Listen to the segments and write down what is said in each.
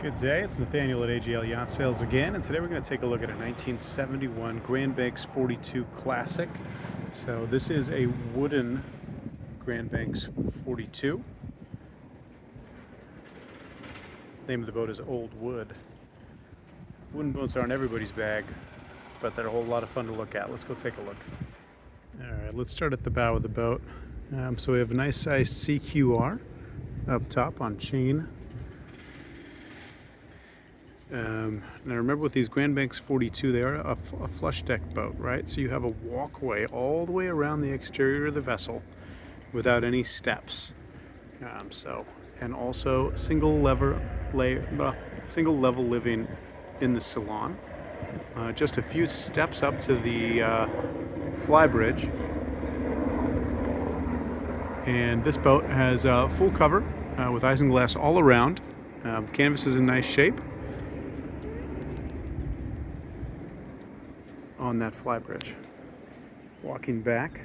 Good day, it's Nathaniel at AGL Yacht Sales again, and today we're going to take a look at a 1971 Grand Banks 42 Classic. So this is a wooden Grand Banks 42. Name of the boat is Old Wood. Wooden boats aren't everybody's bag, but they're a whole lot of fun to look at. Let's go take a look. Alright, let's start at the bow of the boat. So we have a nice sized CQR up top on chain. Now remember, with these Grand Banks 42, they are a flush deck boat, right? So you have a walkway all the way around the exterior of the vessel without any steps. And also single level living in the salon. Just a few steps up to the Flybridge. And this boat has full cover with isinglass all around. The canvas is in nice shape on that Flybridge. Walking back,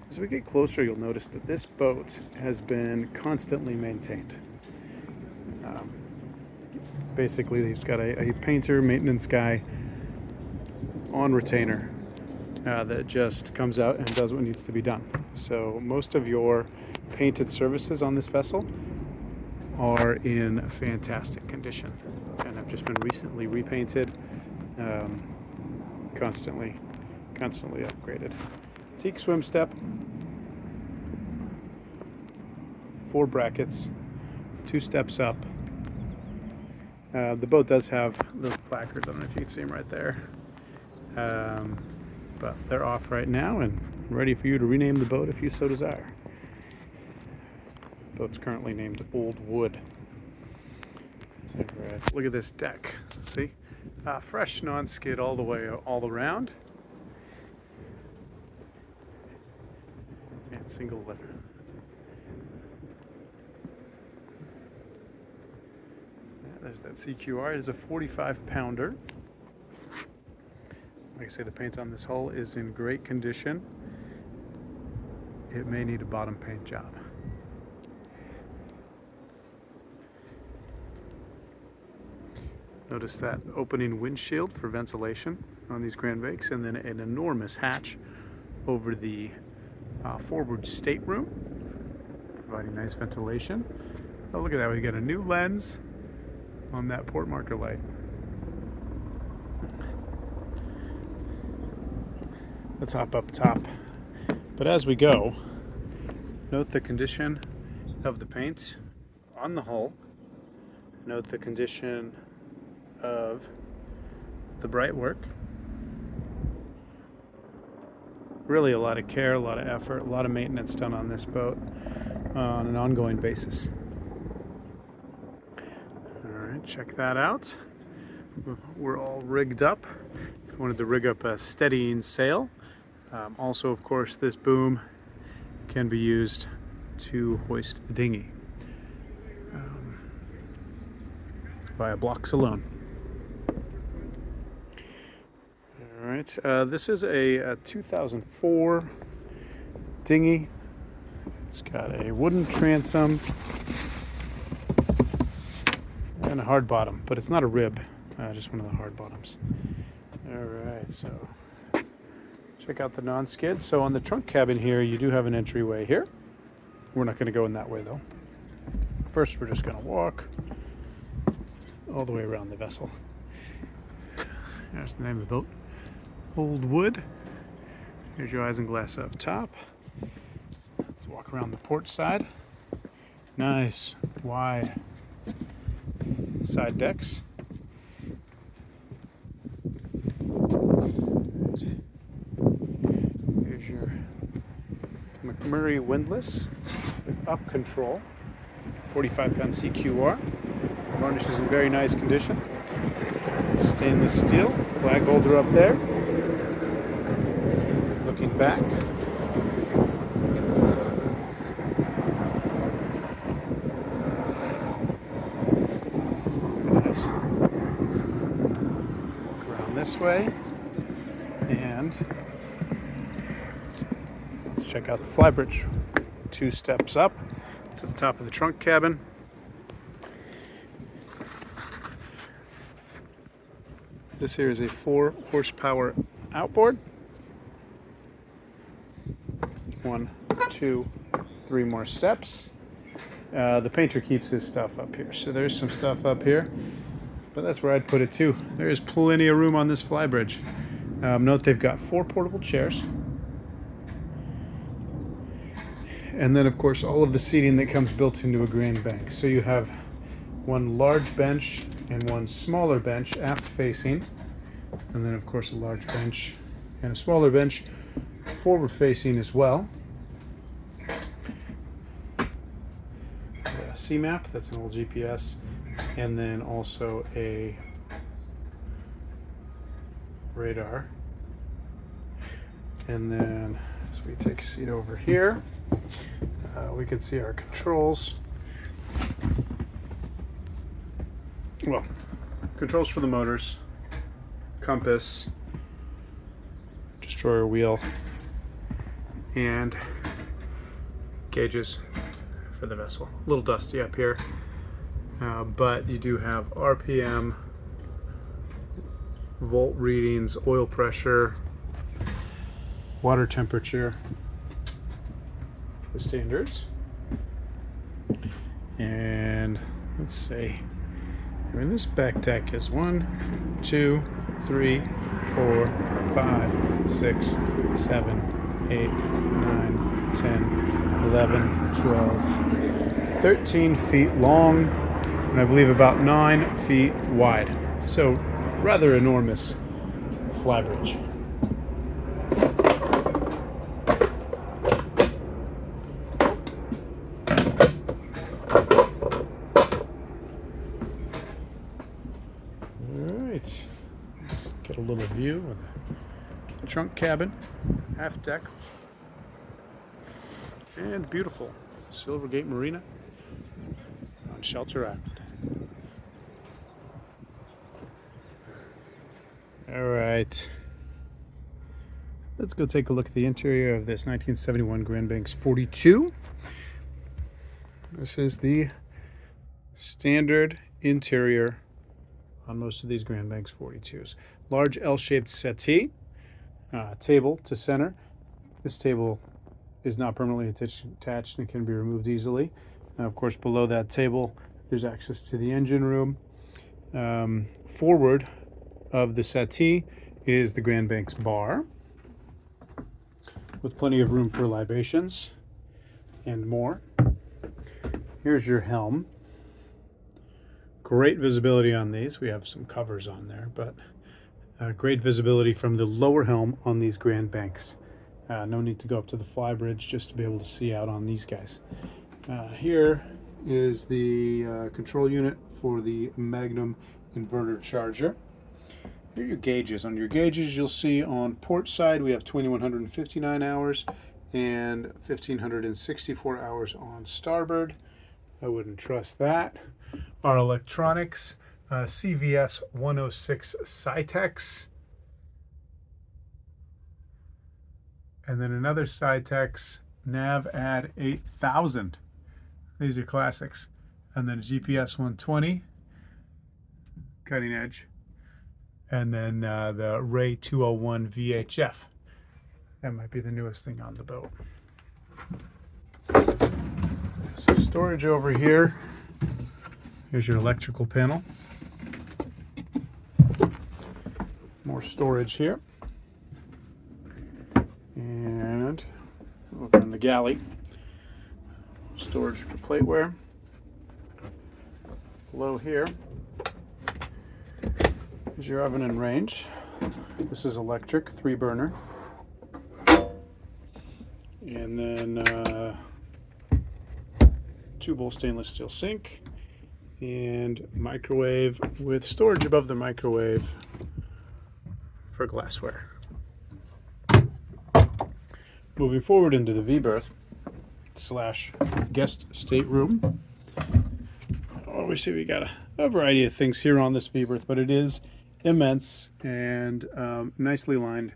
as we get closer, you'll notice that this boat has been constantly maintained. Basically, he's got a painter, maintenance guy on retainer that just comes out and does what needs to be done. So most of your painted services on this vessel are in fantastic condition and have just been recently repainted. Constantly upgraded. Teak swim step, 4 brackets, 2 steps up. The boat does have those placards. I don't know if you can see them right there, but they're off right now and ready for you to rename the boat if you so desire. The boat's currently named Old Wood. Right. Look at this deck. See? Fresh non-skid all the way all around, and single litter. There's that CQR. It is a 45-pounder. Like I say, the paint on this hull is in great condition. It may need a bottom paint job. Notice that opening windshield for ventilation on these Grand Banks, and then an enormous hatch over the forward stateroom, providing nice ventilation. Oh, look at that, we got a new lens on that port marker light. Let's hop up top. But as we go, note the condition of the paint on the hull. Note the condition of the brightwork. Really a lot of care, a lot of effort, a lot of maintenance done on this boat on an ongoing basis. Alright, check that out. We're all rigged up. Wanted to rig up a steadying sail. Also, of course, this boom can be used to hoist the dinghy via blocks alone. Alright, this is a 2004 dinghy. It's got a wooden transom and a hard bottom, but it's not a rib, just one of the hard bottoms. Alright, so check out the non-skid. So on the trunk cabin here, you do have an entryway here. We're not going to go in that way though. First, we're just going to walk all the way around the vessel. There's the name of the boat, Old Wood. Here's your isinglass up top. Let's walk around the port side. Nice, wide side decks. Here's your McMurray windlass with up control, 45-pound CQR. Varnish is in very nice condition. Stainless steel, flag holder up there. Looking back. Nice. Walk around this way. And let's check out the Flybridge. 2 steps up to the top of the trunk cabin. This here is a 4 horsepower outboard. 1, 2, 3 more steps. The painter keeps his stuff up here. So there's some stuff up here, but that's where I'd put it too. There's plenty of room on this Flybridge. Note they've got 4 portable chairs. And then of course all of the seating that comes built into a grand bank. So you have one large bench and one smaller bench aft facing. And then of course a large bench and a smaller bench forward facing as well. A C-map, that's an old GPS. And then also a radar. And then as we take a seat over here, we can see our controls. Well, controls for the motors, compass, destroyer wheel, and gauges for the vessel. A little dusty up here, but you do have RPM, volt readings, oil pressure, water temperature, the standards. And let's see, I mean, this back deck is 1, 2, 3, 4, 5, 6, 7, 8, 9, 10, 11, 12, 13 feet long, and I believe about 9 feet wide. So rather enormous Flybridge. Alright, let's get a little view of the trunk cabin, half deck, and beautiful Silvergate Marina on Shelter Island. Alright, let's go take a look at the interior of this 1971 Grand Banks 42. This is the standard interior on most of these Grand Banks 42s. Large L-shaped settee, table to center. This table is not permanently attached and can be removed easily. Of course, below that table, there's access to the engine room. Forward of the settee is the Grand Banks bar, with plenty of room for libations and more. Here's your helm. Great visibility on these. We have some covers on there, but great visibility from the lower helm on these Grand Banks. No need to go up to the Flybridge just to be able to see out on these guys. Here is the control unit for the Magnum inverter charger. Here are your gauges. On your gauges, you'll see on port side we have 2159 hours and 1564 hours on starboard. I wouldn't trust that. Our electronics, CVS 106 Cytex, and then another Cytex NavAd 8000. These are classics. And then a GPS 120, cutting edge, and then the Ray 201 VHF. That might be the newest thing on the boat. So storage over here. Here's your electrical panel. More storage here. And over in the galley, storage for plateware. Below here is your oven and range. This is electric, 3-burner. And then 2-bowl stainless steel sink. And microwave with storage above the microwave for glassware. Moving forward into the V-berth / guest stateroom. Obviously we got a variety of things here on this V-berth, but it is immense and nicely lined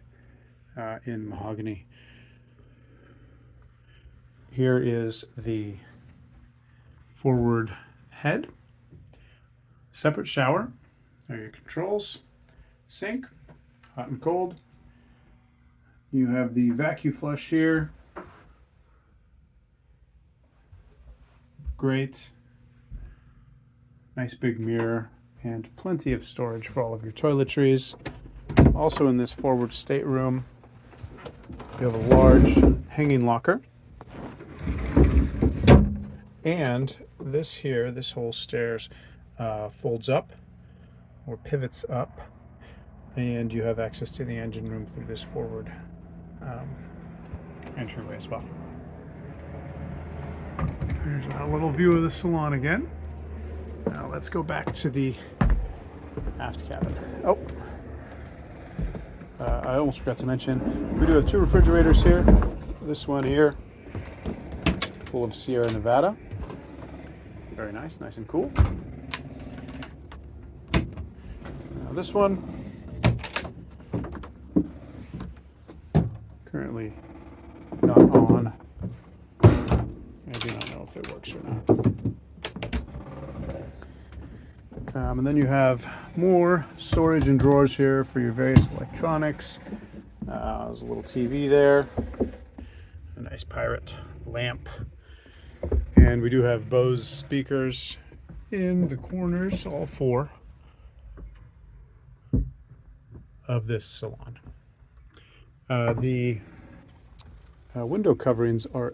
in mahogany. Here is the forward head. Separate shower. There are your controls. sink, hot and cold. You have the vacuum flush here. Great. Nice big mirror and plenty of storage for all of your toiletries. Also in this forward stateroom, you have a large hanging locker. And this here, this whole stairs folds up or pivots up, and you have access to the engine room through this forward entryway as well. There's a little view of the salon again. Now let's go back to the aft cabin. Oh, I almost forgot to mention, we do have 2 refrigerators here. This one here, full of Sierra Nevada. Very nice, nice and cool. Now this one, currently not on. I do not know if it works or not. And then you have more storage and drawers here for your various electronics. There's a little TV there, a nice Pirate lamp. And we do have Bose speakers in the corners, all 4 of this salon. The window coverings are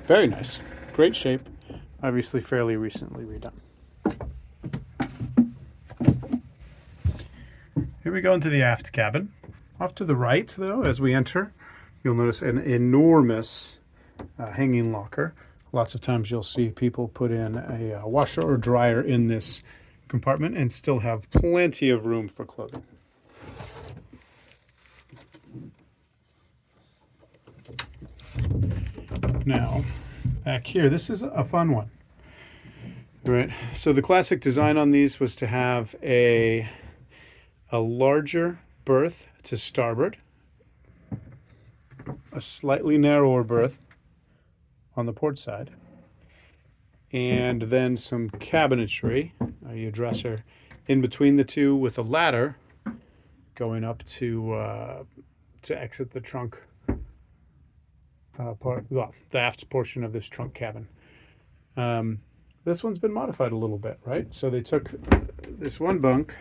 very nice, great shape, obviously fairly recently redone. Here we go into the aft cabin. Off to the right, though, as we enter, you'll notice an enormous hanging locker. Lots of times you'll see people put in a washer or dryer in this compartment and still have plenty of room for clothing. Now, back here, this is a fun one. Right, so the classic design on these was to have a larger berth to starboard, a slightly narrower berth on the port side, and then some cabinetry, your dresser, in between the two with a ladder going up to exit the trunk part, well, the aft portion of this trunk cabin. This one's been modified a little bit, right? So they took this one bunk,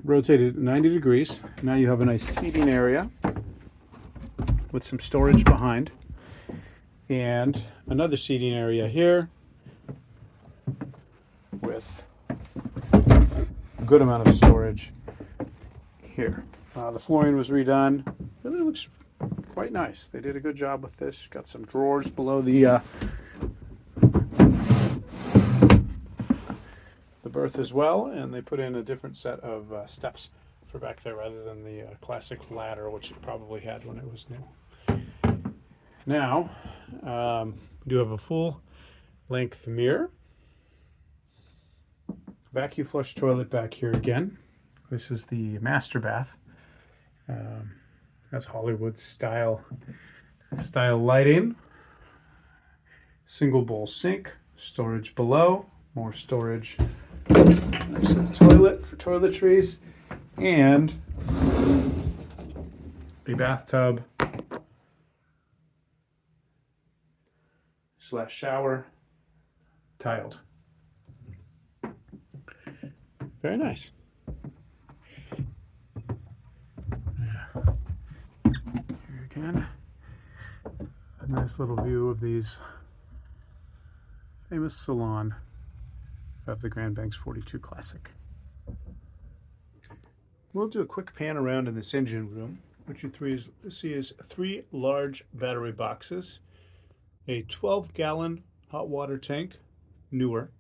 rotated 90 degrees. Now you have a nice seating area with some storage behind, and another seating area here with a good amount of storage here. The flooring was redone. Really looks quite nice. They did a good job with this. Got some drawers below the berth as well, and they put in a different set of steps for back there rather than the classic ladder, which it probably had when it was new. Now, we do have a full length mirror. Vacuum flush toilet back here again. This is the master bath. That's Hollywood style lighting. Single bowl sink, storage below, more storage next to the toilet for toiletries, and a bathtub / shower, tiled. Very nice. Yeah. Here again, a nice little view of these famous salon of the Grand Banks 42 Classic. We'll do a quick pan around in this engine room. What you see is 3 large battery boxes, a 12-gallon hot water tank, newer.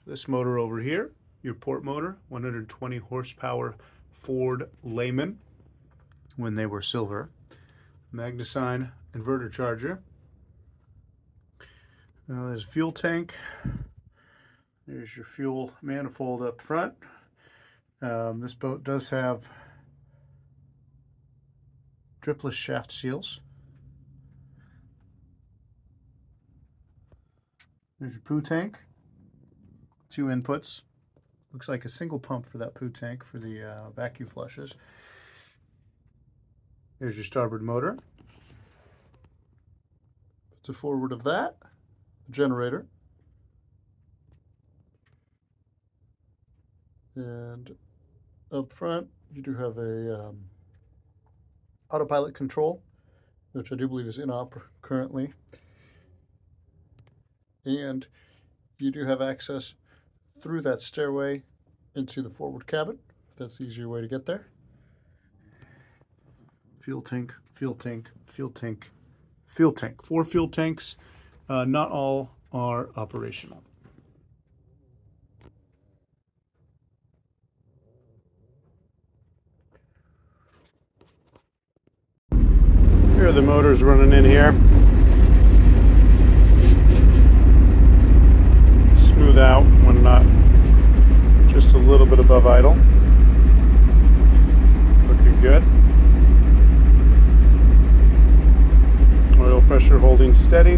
This motor over here, your port motor, 120 horsepower Ford Lehman when they were silver. Magnesign inverter charger. Now there's a fuel tank. There's your fuel manifold up front. This boat does have dripless shaft seals. There's your poo tank. 2 inputs, Looks like a single pump for that poo tank for the vacuum flushes. Here's your starboard motor. To forward of that, the generator. And up front, you do have a autopilot control, which I do believe is in op currently. And you do have access through that stairway into the forward cabin. That's the easier way to get there. Fuel tank, fuel tank, fuel tank, fuel tank. 4 fuel tanks. Not all are operational. Here are the motors running in here. Smooth out when not just a little bit above idle. Looking good. Oil pressure holding steady.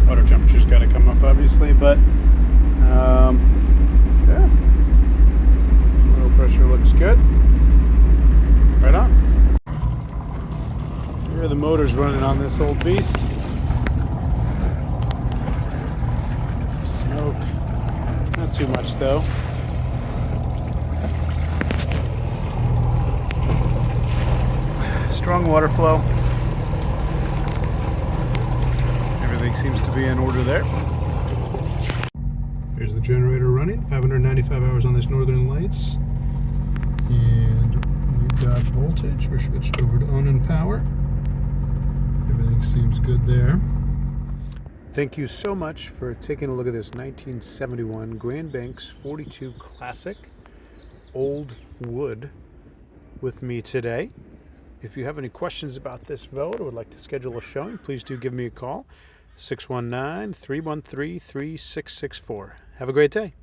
Water temperature's got to come up obviously, but yeah. Oil pressure looks good. Right on. Here are the motors running on this old beast. Get some smoke. Not too much though. Strong water flow. Everything seems to be in order there. Here's the generator running. 595 hours on this Northern Lights. And we've got voltage. We're switched over to on and power. Everything seems good there. Thank you so much for taking a look at this 1971 Grand Banks 42 Classic Old Wood with me today. If you have any questions about this boat or would like to schedule a showing, please do give me a call. 619-313-3664. Have a great day.